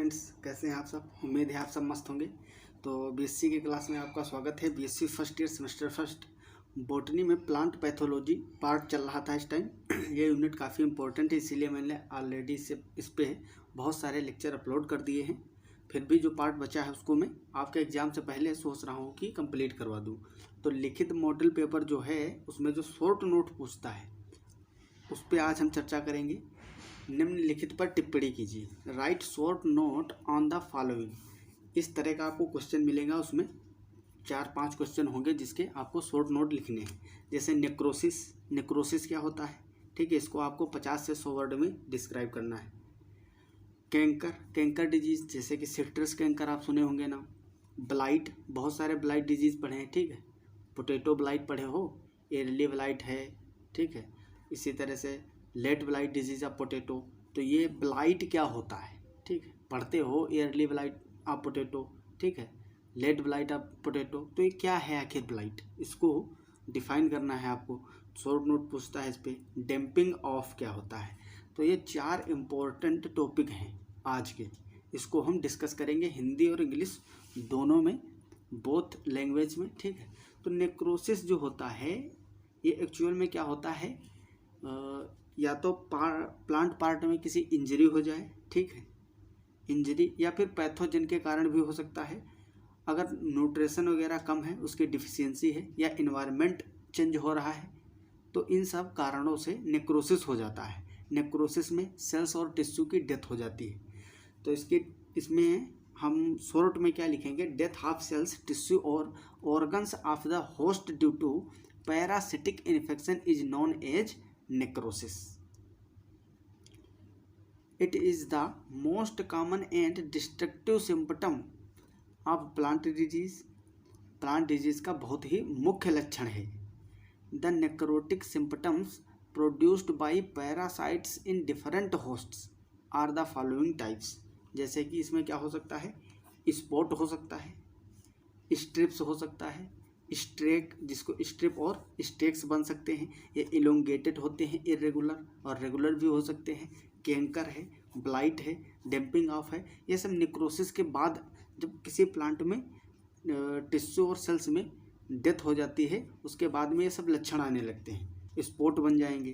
Friends, कैसे हैं आप सब। उम्मीद है आप सब मस्त होंगे। तो बीएससी की क्लास में आपका स्वागत है। BSc first year semester first botany में प्लांट पैथोलॉजी पार्ट चल रहा था इस टाइम। ये यूनिट काफ़ी इंपॉर्टेंट है, इसीलिए मैंने ऑलरेडी इस पे बहुत सारे लेक्चर अपलोड कर दिए हैं। फिर भी जो पार्ट बचा है उसको मैं आपके एग्ज़ाम से पहले सोच रहा हूँ कि कंप्लीट करवा दूँ। तो लिखित मॉडल पेपर जो है उसमें जो शॉर्ट नोट पूछता है उस पर आज हम चर्चा करेंगे। निम्नलिखित पर टिप्पणी कीजिए। Right short note on the following. इस तरह का आपको क्वेश्चन मिलेगा। उसमें 4-5 क्वेश्चन होंगे जिसके आपको शॉर्ट नोट लिखने हैं। जैसे नेक्रोसिस क्या होता है, ठीक है, इसको आपको 50 से 100 वर्ड में डिस्क्राइब करना है। कैंकर डिजीज़, जैसे कि सिट्रस कैंकर आप सुने होंगे ना। ब्लाइट, बहुत सारे ब्लाइट डिजीज़ पढ़े हैं, ठीक है। पोटैटो ब्लाइट पढ़े हो, एयरली ब्लाइट है, ठीक है। इसी तरह से late blight disease of potato. तो ये ब्लाइट क्या होता है, ठीक है, पढ़ते हो एयरली ब्लाइट ऑफ पोटैटो, ठीक है, लेट ब्लाइट ऑफ पोटैटो। तो ये क्या है आखिर ब्लाइट, इसको डिफाइन करना है आपको। शॉर्ट नोट पूछता है इस पर। डैम्पिंग ऑफ क्या होता है। तो ये 4 इम्पोर्टेंट टॉपिक हैं आज के, इसको हम डिस्कस करेंगे हिंदी और इंग्लिश दोनों में, बोथ लैंग्वेज में, ठीक है। तो नेक्रोसिस जो होता है ये एक्चुअल में क्या होता है, या तो प्लांट पार्ट में किसी इंजरी हो जाए, ठीक है, इंजरी, या फिर पैथोजन के कारण भी हो सकता है। अगर न्यूट्रिशन वगैरह कम है, उसकी डिफिशियंसी है, या इन्वायरमेंट चेंज हो रहा है, तो इन सब कारणों से नेक्रोसिस हो जाता है। नेक्रोसिस में सेल्स और टिश्यू की डेथ हो जाती है। तो इसमें हम शॉर्ट में क्या लिखेंगे, डेथ ऑफ सेल्स, टिश्यू और organs of the host due to parasitic infection is known as necrosis. It is the most common and destructive symptom of plant disease. Plant disease का बहुत ही मुख्य लक्षण है। The necrotic symptoms produced by parasites in different hosts are the following types. जैसे कि इसमें क्या हो सकता है, स्पॉट हो सकता है, स्ट्रिप्स हो सकता है, स्ट्रेक, जिसको स्ट्रिप और स्टेक्स बन सकते हैं। ये इलोंगेटेड होते हैं, इरेगुलर और रेगुलर भी हो सकते हैं। कैंकर है, ब्लाइट है, डैम्पिंग ऑफ है। ये सब नेक्रोसिस के बाद जब किसी प्लांट में टिश्यू और सेल्स में डेथ हो जाती है, उसके बाद में ये सब लक्षण आने लगते हैं। स्पॉट बन जाएंगे,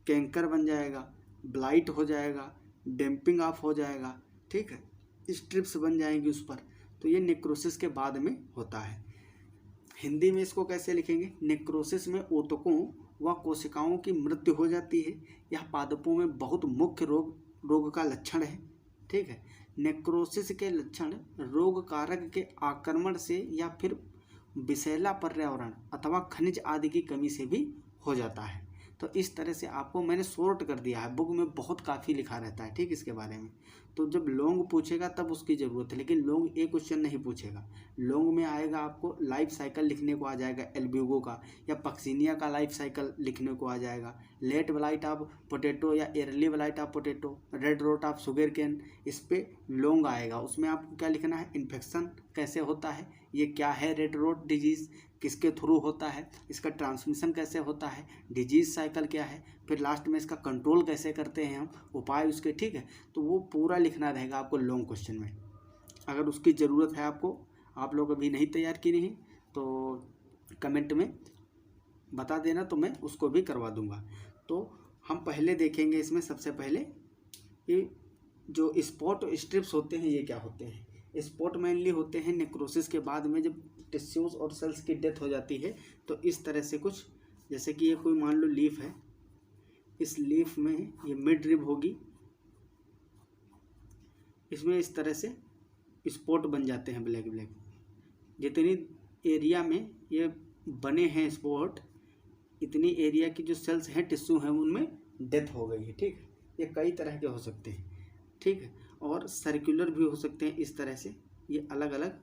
कैंकर बन जाएगा, ब्लाइट हो जाएगा, डैम्पिंग ऑफ हो जाएगा, ठीक है, स्ट्रिप्स बन जाएंगी उस पर। तो ये नेक्रोसिस के बाद में होता है। हिंदी में इसको कैसे लिखेंगे, नेक्रोसिस में ऊतकों व कोशिकाओं की मृत्यु हो जाती है। यह पादपों में बहुत मुख्य रोग का लक्षण है, ठीक है। नेक्रोसिस के लक्षण रोग कारक के आक्रमण से या फिर विषैला पर्यावरण अथवा खनिज आदि की कमी से भी हो जाता है। तो इस तरह से आपको मैंने शॉर्ट कर दिया है। बुक में बहुत काफ़ी लिखा रहता है, ठीक, इसके बारे में। तो जब लॉन्ग पूछेगा तब उसकी ज़रूरत है, लेकिन लॉन्ग एक क्वेश्चन नहीं पूछेगा। लॉन्ग में आएगा आपको लाइफ साइकिल लिखने को आ जाएगा एल्ब्यूगो का, या पक्सिनिया का लाइफ साइकिल लिखने को आ जाएगा। लेट ब्लाइट ऑफ पोटैटो या early blight of potato, red rot of sugar cane, इस पर लॉन्ग आएगा। उसमें आपको क्या लिखना है, इन्फेक्शन कैसे होता है, ये क्या है रेड रोट डिजीज़, किसके थ्रू होता है, इसका ट्रांसमिशन कैसे होता है, डिजीज़ साइकिल क्या है, फिर लास्ट में इसका कंट्रोल कैसे करते हैं हम, उपाय उसके, ठीक है। तो वो पूरा लिखना रहेगा आपको लॉन्ग क्वेश्चन में। अगर उसकी ज़रूरत है आपको, आप लोग अभी नहीं तैयार की नहीं, तो कमेंट में बता देना, तो मैं उसको भी करवा दूंगा। तो हम पहले देखेंगे इसमें सबसे पहले ये जो स्पॉट स्ट्रिप्स होते हैं ये क्या होते हैं। स्पॉट मेनली होते हैं नेक्रोसिस के बाद में, जब टिश्यूज और सेल्स की डेथ हो जाती है। तो इस तरह से कुछ, जैसे कि ये कोई मान लो लीफ है, इस लीफ में ये मिड रिब होगी, इसमें इस तरह से स्पॉट बन जाते हैं ब्लैक ब्लैक। जितनी एरिया में ये बने हैं स्पॉट, इतनी एरिया की जो सेल्स हैं, टिश्यू हैं, उनमें डेथ हो गई है, ठीक है। ये कई तरह के हो सकते हैं, ठीक है, और सर्कुलर भी हो सकते हैं इस तरह से। ये अलग अलग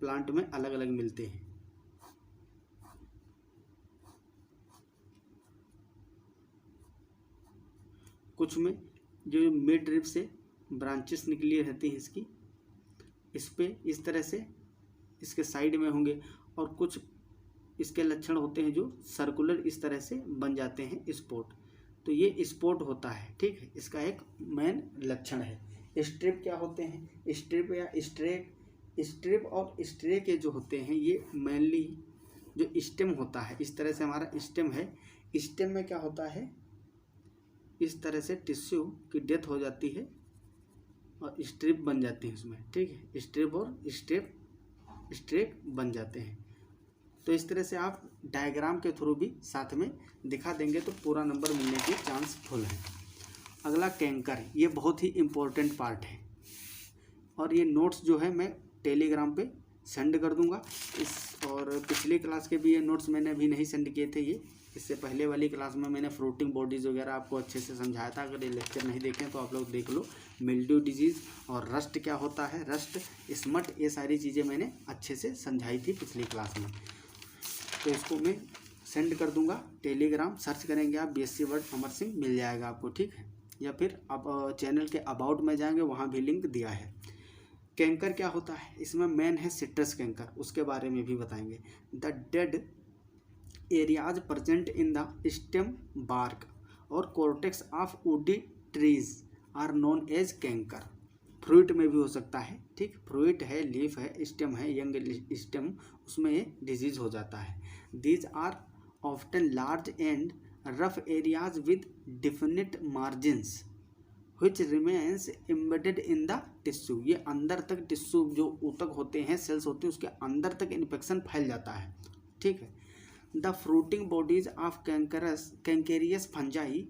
प्लांट में अलग अलग मिलते हैं। कुछ में जो मिड रिब से ब्रांचेस निकली रहती हैं इसकी, इस पे इस तरह से इसके साइड में होंगे, और कुछ इसके लक्षण होते हैं जो सर्कुलर इस तरह से बन जाते हैं स्पॉट। तो ये स्पॉट होता है, ठीक है, इसका एक मेन लक्षण है। स्ट्रिप क्या होते हैं? स्ट्रिप या स्ट्रेक, स्ट्रिप और स्ट्रे के जो होते हैं ये मेनली जो स्टेम होता है, इस तरह से हमारा स्टेम है, स्टेम में क्या होता है, इस तरह से टिश्यू की डेथ हो जाती है और स्ट्रिप बन जाती है उसमें, ठीक है, स्ट्रिप और स्ट्रेक बन जाते हैं। तो इस तरह से आप डायग्राम के थ्रू भी साथ में दिखा देंगे तो पूरा नंबर मिलने के चांस फुल है। अगला कैंकर, ये बहुत ही इम्पोर्टेंट पार्ट है और ये नोट्स जो है मैं टेलीग्राम पे सेंड कर दूंगा। और पिछली क्लास के भी ये नोट्स मैंने अभी नहीं सेंड किए थे, ये इससे पहले वाली क्लास में मैंने फ्रूटिंग बॉडीज़ वगैरह आपको अच्छे से समझाया था। अगर ये लेक्चर नहीं देखें तो आप लोग देख लो। मिल्ड्यू डिजीज़ और रस्ट क्या होता है, रस्ट, स्मट, ये सारी चीज़ें मैंने अच्छे से समझाई थी पिछली क्लास में। तो इसको मैं सेंड कर दूंगा टेलीग्राम, सर्च करेंगे आप BSc वर्ड अमर सिंह, मिल जाएगा आपको, ठीक है। या फिर आप चैनल के अबाउट में जाएंगे, वहाँ भी लिंक दिया है। कैंकर क्या होता है, इसमें मेन है सिट्रस कैंकर, उसके बारे में भी बताएंगे। The dead areas present in the stem, bark और cortex of woody trees are known as canker. Fruit में भी हो सकता है, ठीक, फ्रूट है, लीफ है, स्टेम है, यंग स्टेम, उसमें ये डिजीज हो जाता है। These are often large and rough areas with definite margins which remains embedded in the tissue। ये अंदर तक टिश्यू जो ऊतक होते हैं, सेल्स होते हैं, उसके अंदर तक इन्फेक्शन फैल जाता है, ठीक है। The fruiting bodies of cankerous fungi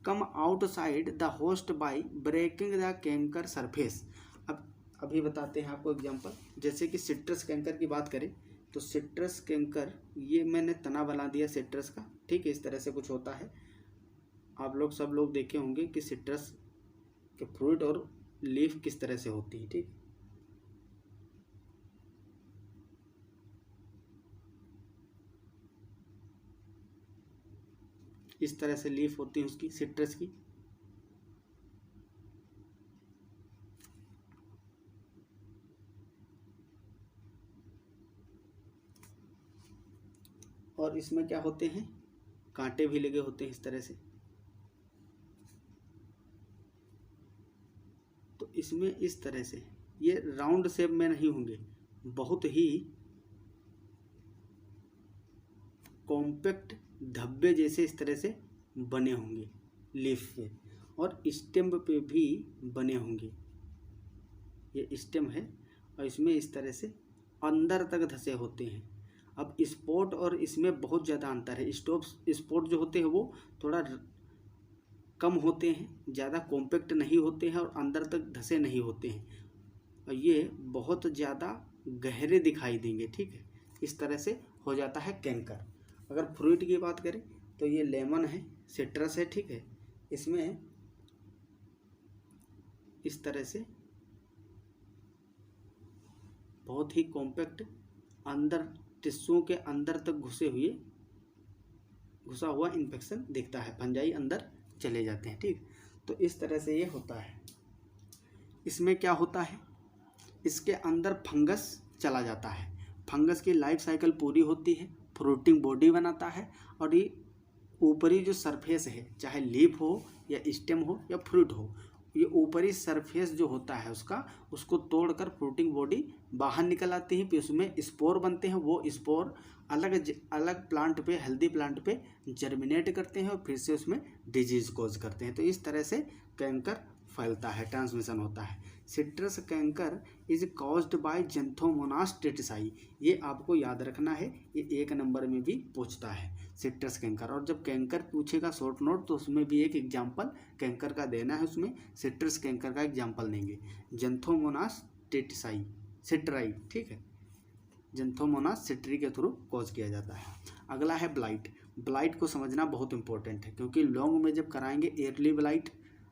come outside the host by breaking the canker surface. अब अभी बताते हैं आपको एग्जांपल। जैसे कि सिट्रस कैंकर की बात करें तो सिट्रस कैंकर, ये मैंने तना बना दिया सिट्रस का, ठीक है, इस तरह से कुछ होता है। आप लोग सब लोग देखे होंगे कि सिट्रस के फ्रूट और लीफ किस तरह से होती है, ठीक। इस तरह से लीफ होती है उसकी, सिट्रस की। और इसमें क्या होते हैं, कांटे भी लगे होते हैं इस तरह से। तो इसमें इस तरह से ये राउंड शेप में नहीं होंगे, बहुत ही कॉम्पैक्ट धब्बे जैसे इस तरह से बने होंगे लीफ पे, और स्टेम पे भी बने होंगे। ये स्टेम है और इसमें इस तरह से अंदर तक धसे होते हैं। अब स्पॉट और इसमें बहुत ज़्यादा अंतर है। स्पॉट जो होते हैं वो थोड़ा कम होते हैं, ज़्यादा कॉम्पैक्ट नहीं होते हैं और अंदर तक धसे नहीं होते हैं, और ये बहुत ज़्यादा गहरे दिखाई देंगे, ठीक है। इस तरह से हो जाता है कैंकर। अगर फ्रूट की बात करें तो ये लेमन है, सिट्रस है, ठीक है, इसमें इस तरह से बहुत ही कॉम्पैक्ट अंदर टिश्यू के अंदर तक घुसा हुआ इन्फेक्शन दिखता है, फंजाई अंदर चले जाते हैं, ठीक। तो इस तरह से ये होता है। इसमें क्या होता है, इसके अंदर फंगस चला जाता है, फंगस की लाइफ साइकिल पूरी होती है, फ्रूटिंग बॉडी बनाता है, और ये ऊपरी जो सरफेस है, चाहे लीफ हो या स्टेम हो या फ्रूट हो, ये ऊपरी सरफेस जो होता है उसको तोड़कर फ्रूटिंग बॉडी बाहर निकल आती है, फिर उसमें स्पोर बनते हैं। वो स्पोर अलग प्लांट पे, हेल्दी प्लांट पे जर्मिनेट करते हैं और फिर से उसमें डिजीज कॉज करते हैं। तो इस तरह से कैंकर फैलता है, ट्रांसमिशन होता है। Citrus canker is caused by Xanthomonas टेट्राई, ये आपको याद रखना है, ये 1 नंबर में भी पूछता है सिट्रस कैंकर। और जब कैंकर पूछेगा शॉर्ट नोट तो उसमें भी एक एग्जाम्पल कैंकर का देना है, उसमें सिट्रस कैंकर का एग्जाम्पल देंगे, ज़ैंथोमोनास टेट्राई, सिट्राई, ठीक है, ज़ैंथोमोनास सिट्री के थ्रू कॉज किया जाता है। अगला है ब्लाइट। ब्लाइट को समझना बहुत इंपॉर्टेंट है, क्योंकि लॉन्ग में जब कराएंगे एयरली ब्लाइट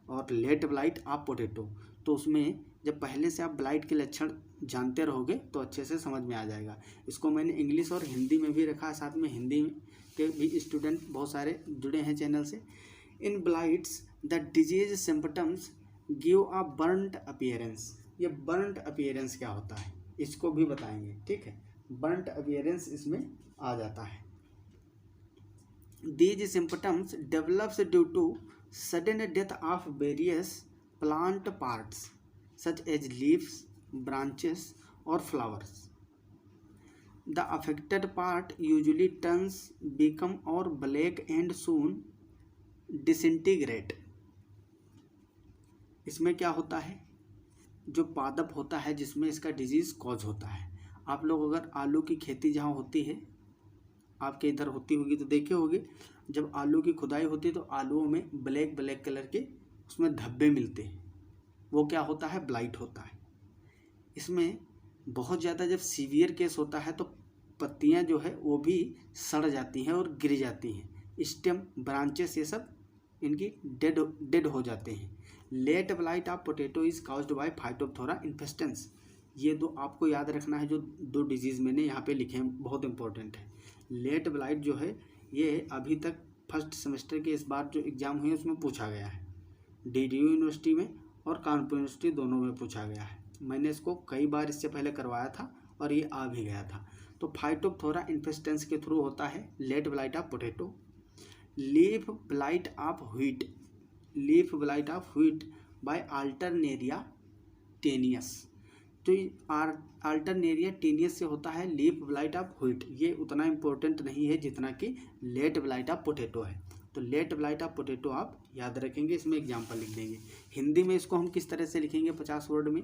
और लेट ब्लाइट ऑफ पोटैटो, तो उसमें जब पहले से आप ब्लाइट के लक्षण जानते रहोगे तो अच्छे से समझ में आ जाएगा। इसको मैंने इंग्लिश और हिंदी में भी रखा है, साथ में हिंदी के भी स्टूडेंट बहुत सारे जुड़े हैं चैनल से। In blights the disease symptoms give a burnt appearance. ये बर्न्ट अपीयरेंस क्या होता है इसको भी बताएंगे, ठीक है, बर्न्ट अपीयरेंस इसमें आ जाता है। These symptoms develops due to sudden death of various plant parts such as leaves, branches और flowers. The affected part usually turns become or black and soon disintegrate। इसमें क्या होता है, जो पादप होता है जिसमें इसका डिजीज कॉज होता है। आप लोग अगर आलू की खेती जहाँ होती है, आपके इधर होती होगी तो देखे होगे, जब आलू की खुदाई होती है तो आलूओं में ब्लैक ब्लैक कलर के उसमें धब्बे मिलते हैं, वो क्या होता है, ब्लाइट होता है। इसमें बहुत ज़्यादा जब सीवियर केस होता है तो पत्तियां जो है वो भी सड़ जाती हैं और गिर जाती हैं, स्टेम, ब्रांचेस, ये सब इनकी डेड हो जाते हैं। Late blight of potato is caused by Phytophthora infestans. ये दो आपको याद रखना है, जो दो डिजीज़ मैंने यहाँ पे लिखे हैं, बहुत इंपॉर्टेंट है। लेट ब्लाइट जो है ये अभी तक फर्स्ट सेमेस्टर के इस बार जो एग्ज़ाम हुए उसमें पूछा गया है, DDU यूनिवर्सिटी में और कानपुर यूनिवर्सिटी दोनों में पूछा गया है। मैंने इसको कई बार इससे पहले करवाया था और ये आ भी गया था। तो फाइटोप्थोरा इन्फेस्टेंस के थ्रू होता है late blight of potato. Leaf blight of wheat, leaf blight of wheat by Alternaria tenuis. तो अल्टरनेरिया टेनियस से होता है लीफ ब्लाइट ऑफ व्हीट। ये उतना इम्पोर्टेंट नहीं है जितना कि लेट ब्लाइट ऑफ पोटैटो है। तो लेट ब्लाइट ऑफ पोटैटो आप याद रखेंगे, इसमें एग्जाम्पल लिख देंगे। हिंदी में इसको हम किस तरह से लिखेंगे 50 वर्ड में।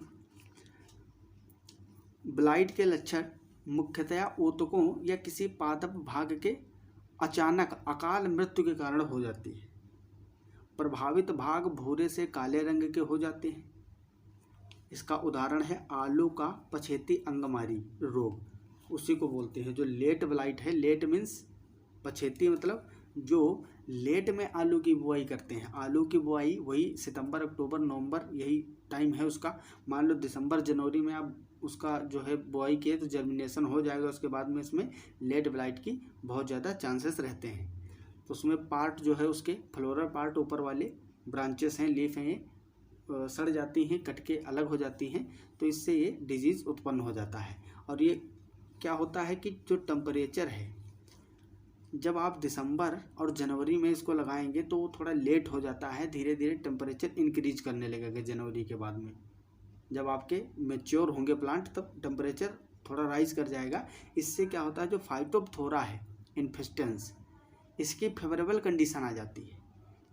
ब्लाइट के लक्षण मुख्यतया ऊतकों या किसी पादप भाग के अचानक अकाल मृत्यु के कारण हो जाती है। प्रभावित भाग भूरे से काले रंग के हो जाते हैं। इसका उदाहरण है आलू का पछेती अंगमारी रोग, उसी को बोलते हैं जो लेट ब्लाइट है। लेट मीन्स पछेती, मतलब जो लेट में आलू की बुआई करते हैं। आलू की बुआई वही सितंबर, अक्टूबर, नवंबर, यही टाइम है उसका। मान लो दिसंबर, जनवरी में आप उसका जो है बुआई किए तो जर्मिनेशन हो जाएगा, उसके बाद में इसमें लेट ब्लाइट की बहुत ज़्यादा चांसेस रहते हैं। तो उसमें पार्ट जो है उसके फ्लोरल पार्ट ऊपर वाले ब्रांचेस हैं, लीफ हैं, ये सड़ जाती हैं, कट के अलग हो जाती हैं, तो इससे ये डिजीज़ उत्पन्न हो जाता है। और ये क्या होता है कि जो टेम्परेचर है, जब आप दिसंबर और जनवरी में इसको लगाएंगे तो वो थोड़ा लेट हो जाता है, धीरे धीरे टेम्परेचर इंक्रीज करने लगेगा। जनवरी के बाद में जब आपके मैच्योर होंगे प्लांट तब टेम्परेचर थोड़ा राइज कर जाएगा। इससे क्या होता है, जो फाइटोप्थोरा है इन्फेस्टेंस, इसकी फेवरेबल कंडीशन आ जाती है।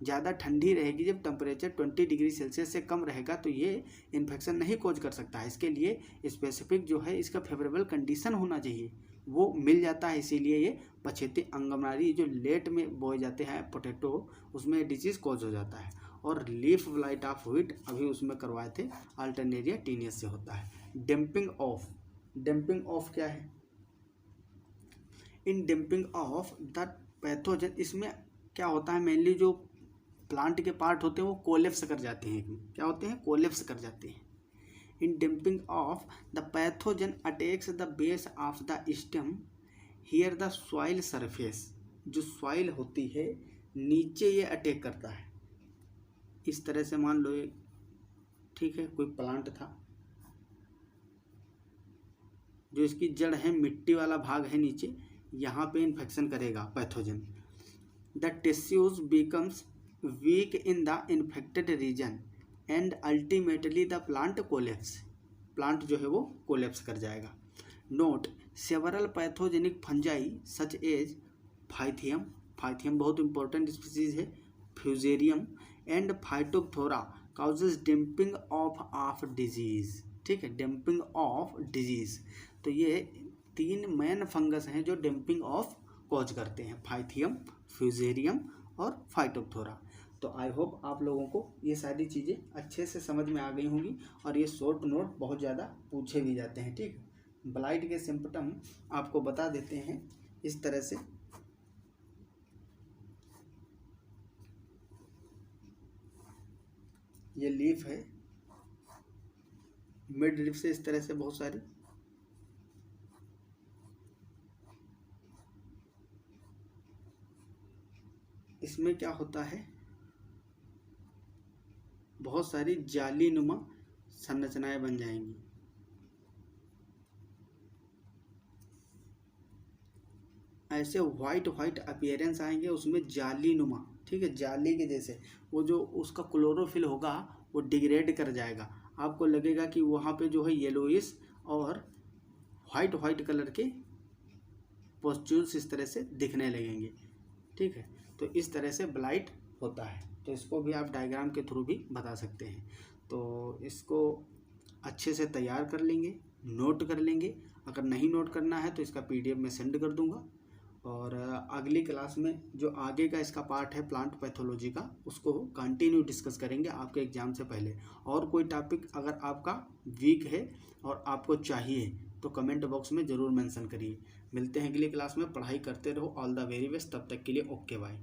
ज़्यादा ठंडी रहेगी, जब टेम्परेचर 20 डिग्री सेल्सियस से कम रहेगा तो ये इन्फेक्शन नहीं कॉज कर सकता है। इसके लिए स्पेसिफिक जो है इसका फेवरेबल कंडीशन होना चाहिए, वो मिल जाता है। इसीलिए ये पछेती अंगमारी जो लेट में बोए जाते हैं पोटैटो, उसमें डिजीज़ कॉज हो जाता है। और लीफ ब्लाइट ऑफ व्हीट अभी उसमें करवाए थे, अल्टरनेरिया टीनियस से होता है। डैम्पिंग ऑफ, डैम्पिंग ऑफ क्या है, इन डैम्पिंग ऑफ द पैथोजन, इसमें क्या होता है, मेनली जो प्लांट के पार्ट होते हैं वो कोलेप्स कर जाते हैं। क्या होते हैं, कोलेप्स कर जाते हैं। In damping off the pathogen attacks the base of the stem, here the soil surface, जो सॉइल होती है नीचे ये अटैक करता है। इस तरह से मान लो ये, ठीक है, कोई प्लांट था, जो इसकी जड़ है, मिट्टी वाला भाग है नीचे, यहाँ पे इन्फेक्शन करेगा pathogen. The tissues becomes weak in the infected region and ultimately the plant collapse, plant जो है वो कोलेप्स कर जाएगा। Note, several pathogenic fungi such as Pythium, Pythium बहुत इंपॉर्टेंट स्पीसीज है, Fusarium and Phytophthora causes damping off disease. ठीक है, damping off disease. तो ये 3 मेन फंगस हैं जो डैम्पिंग ऑफ कॉज करते हैं, फाइथियम, फ्यूजेरियम और फाइटोप्थोरा। तो आई होप आप लोगों को ये सारी चीज़ें अच्छे से समझ में आ गई होंगी। और ये शॉर्ट नोट बहुत ज़्यादा पूछे भी जाते हैं। ठीक, ब्लाइट के सिम्पटम आपको बता देते हैं इस तरह से। ये लीफ है, मिड लीफ से इस तरह से बहुत सारी, इसमें क्या होता है, बहुत सारी जाली नुमा संरचनाएं बन जाएंगी। ऐसे वाइट वाइट अपीयरेंस आएंगे, उसमें जाली नुमा, ठीक है, जाली के जैसे, वो जो उसका क्लोरोफिल होगा वो डिग्रेड कर जाएगा। आपको लगेगा कि वहाँ पे जो है येलोइश और वाइट कलर के पॉस्ट्यूल्स इस तरह से दिखने लगेंगे। ठीक है, तो इस तरह से ब्लाइट होता है। तो इसको भी आप डायग्राम के थ्रू भी बता सकते हैं। तो इसको अच्छे से तैयार कर लेंगे, नोट कर लेंगे। अगर नहीं नोट करना है तो इसका PDF में सेंड कर दूंगा। और अगली क्लास में जो आगे का इसका पार्ट है प्लांट पैथोलॉजी का, उसको कंटिन्यू डिस्कस करेंगे आपके एग्ज़ाम से पहले। और कोई टॉपिक अगर आपका वीक है और आपको चाहिए तो कमेंट बॉक्स में ज़रूर मेंशन करिए। मिलते हैं अगली क्लास में। पढ़ाई करते रहो। All the very best. तब तक के लिए ओके बाय।